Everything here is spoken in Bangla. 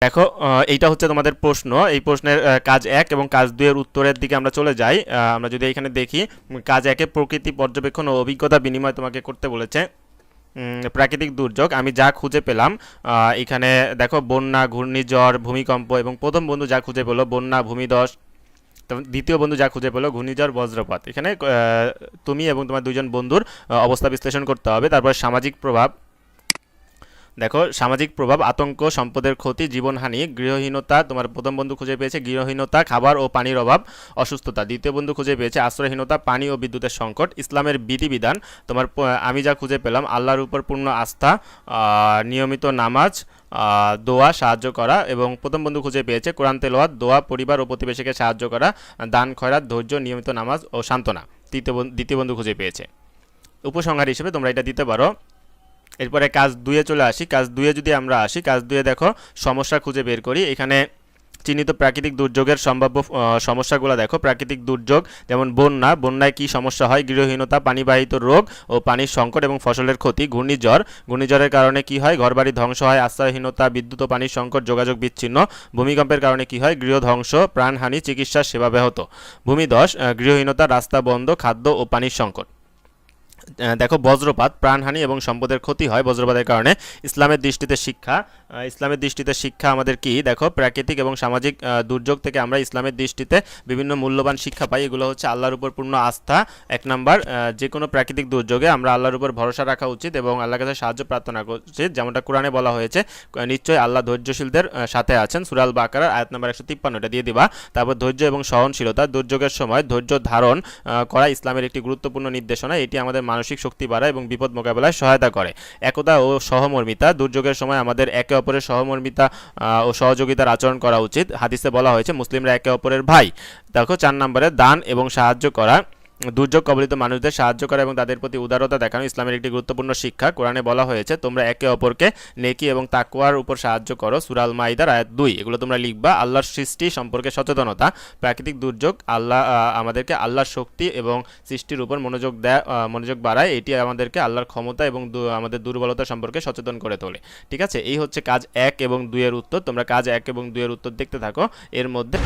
দেখো এইটা হচ্ছে তোমাদের প্রশ্ন। এই প্রশ্নের কাজ 1 এবং কাজ 2 এর উত্তরের দিকে আমরা চলে যাই। আমরা যদি এখানে দেখি, কাজ 1 এ প্রকৃতি পর্যবেক্ষণ ও অভিজ্ঞতা বিনিময় তোমাকে করতে বলেছে। প্রাকৃতিক দুর্যোগ আমি যা খুঁজে পেলাম, এখানে দেখো বন্যা, ঘূর্ণিঝড়, ভূমিকম্প, এবং প্রথম বন্ধু যা খুঁজে পেলো বন্যা, ভূমিধস। তো দ্বিতীয় বন্ধু যা খুঁজে পেলো ঘূর্ণিঝড়, বজ্রপাত। এখানে তুমি এবং তোমার দুইজন বন্ধুর অবস্থা বিশ্লেষণ করতে হবে। তারপর সামাজিক প্রভাব, দেখো সামাজিক প্রভাব আতঙ্ক, সম্পদের ক্ষতি, জীবনহানি, গৃহহীনতা। তোমার প্রথম বন্ধু খুঁজে পেয়েছে গৃহহীনতা, খাবার ও পানির অভাব, অসুস্থতা। দ্বিতীয় বন্ধু খুঁজে পেয়েছে আশ্রয়হীনতা, পানি ও বিদ্যুতের সংকট। ইসলামের বিধিবিধান, তোমার আমি যা খুঁজে পেলাম আল্লাহর উপর পূর্ণ আস্থা, নিয়মিত নামাজ, দোয়া, সাহায্য করা। এবং প্রথম বন্ধু খুঁজে পেয়েছে কোরআন তেলাওয়াত, দোয়া, পরিবার ও প্রতিবেশীকে সাহায্য করা, দান খয়রাত, ধৈর্য, নিয়মিত নামাজ ও সান্ত্বনা। দ্বিতীয় বন্ধু খুঁজে পেয়েছে। উপসংহার হিসেবে তোমরা এটা দিতে পারো। এরপরে কাজ 2 এ চলে আসি। কাজ 2 এ যদি আমরা আসি, কাজ 2 এ দেখো সমস্যা খুঁজে বের করি। এখানে চিহ্নিত প্রাকৃতিক দুর্যোগের সম্ভাব্য সমস্যাগুলো দেখো। প্রাকৃতিক দুর্যোগ যেমন বন্যা, বন্যায় কি সমস্যা হয়? গৃহহীনতা, পানিবাহিত রোগ ও পানির সংকট এবং ফসলের ক্ষতি। ঘূর্ণিঝড়, ঘূর্ণিঝড়ের কারণে কি হয়? ঘরবাড়ি ধ্বংস হয়, আশ্রয়হীনতা, বিদ্যুৎ ও পানির সংকট, যোগাযোগ বিচ্ছিন্ন। ভূমিকম্পের কারণে কি হয়? গৃহ ধ্বংস, প্রাণহানি, চিকিৎসা সেবা ব্যাহত। ভূমিধস, গৃহহীনতা, রাস্তা বন্ধ, খাদ্য ও পানির সংকট। দেখো বজ্রপাত, প্রাণহানি এবং সম্পদের ক্ষতি হয় বজ্রপাতের কারণে। ইসলামের দৃষ্টিতে শিক্ষা, ইসলামের দৃষ্টিতে শিক্ষা আমাদের কি? দেখো প্রাকৃতিক এবং সামাজিক দুর্যোগ থেকে আমরা ইসলামের দৃষ্টিতে বিভিন্ন মূল্যবান শিক্ষা পাই। এগুলো হচ্ছে আল্লাহর উপর পূর্ণ আস্থা। 1 নাম্বার, যে কোনো প্রাকৃতিক দুর্যোগে আমরা আল্লাহর উপর ভরসা রাখা উচিত এবং আল্লাহর কাছে সাহায্য প্রার্থনা করা উচিত, যেমনটা কোরআনে বলা হয়েছে, নিশ্চয়ই আল্লাহ ধৈর্যশীলদের সাথে আছেন। সূরা আল বাকারার আয়াত নাম্বার 153, এটা দিয়ে দিবা। তারপর ধৈর্য এবং সহনশীলতা, দুর্যোগের সময় ধৈর্য ধারণ করা ইসলামের একটি গুরুত্বপূর্ণ নির্দেশনা। এটি আমাদের মানসিক শক্তি বাড়ায় এবং বিপদ মোকাবেলায় সহায়তা করে। একতা ও সহমর্মিতা, দুর্যোগের সময় আমাদের একে অপরের সহমর্মিতা ও সহযোগিতার আচরণ করা উচিত। হাদিসে বলা হয়েছে মুসলিমরা একে অপরের ভাই। দেখো 4 নম্বরে দান এবং সাহায্য করা, দুর্যোগ কবলিত মানুষদের সাহায্য করা এবং তাদের প্রতি উদারতা দেখানো ইসলামের একটি গুরুত্বপূর্ণ শিক্ষা। কোরআনে বলা হয়েছে তোমরা একে অপরকে নেকি এবং তাকওয়ার উপর সাহায্য করো। সূরা আল মাইদার আয়াত 2। এগুলো তোমরা লিখবা। আল্লাহর সৃষ্টি সম্পর্কে সচেতনতা, প্রাকৃতিক দুর্যোগ আল্লাহ আমাদেরকে আল্লাহর শক্তি এবং সৃষ্টির উপর মনোযোগ বাড়ায়। এটি আমাদেরকে আল্লাহর ক্ষমতা এবং আমাদের দুর্বলতা সম্পর্কে সচেতন করে তোলে। ঠিক আছে, এই হচ্ছে কাজ 1 এবং 2 এর উত্তর। তোমরা কাজ 1 এবং 2 এর উত্তর দেখতে থাকো। এর মধ্যে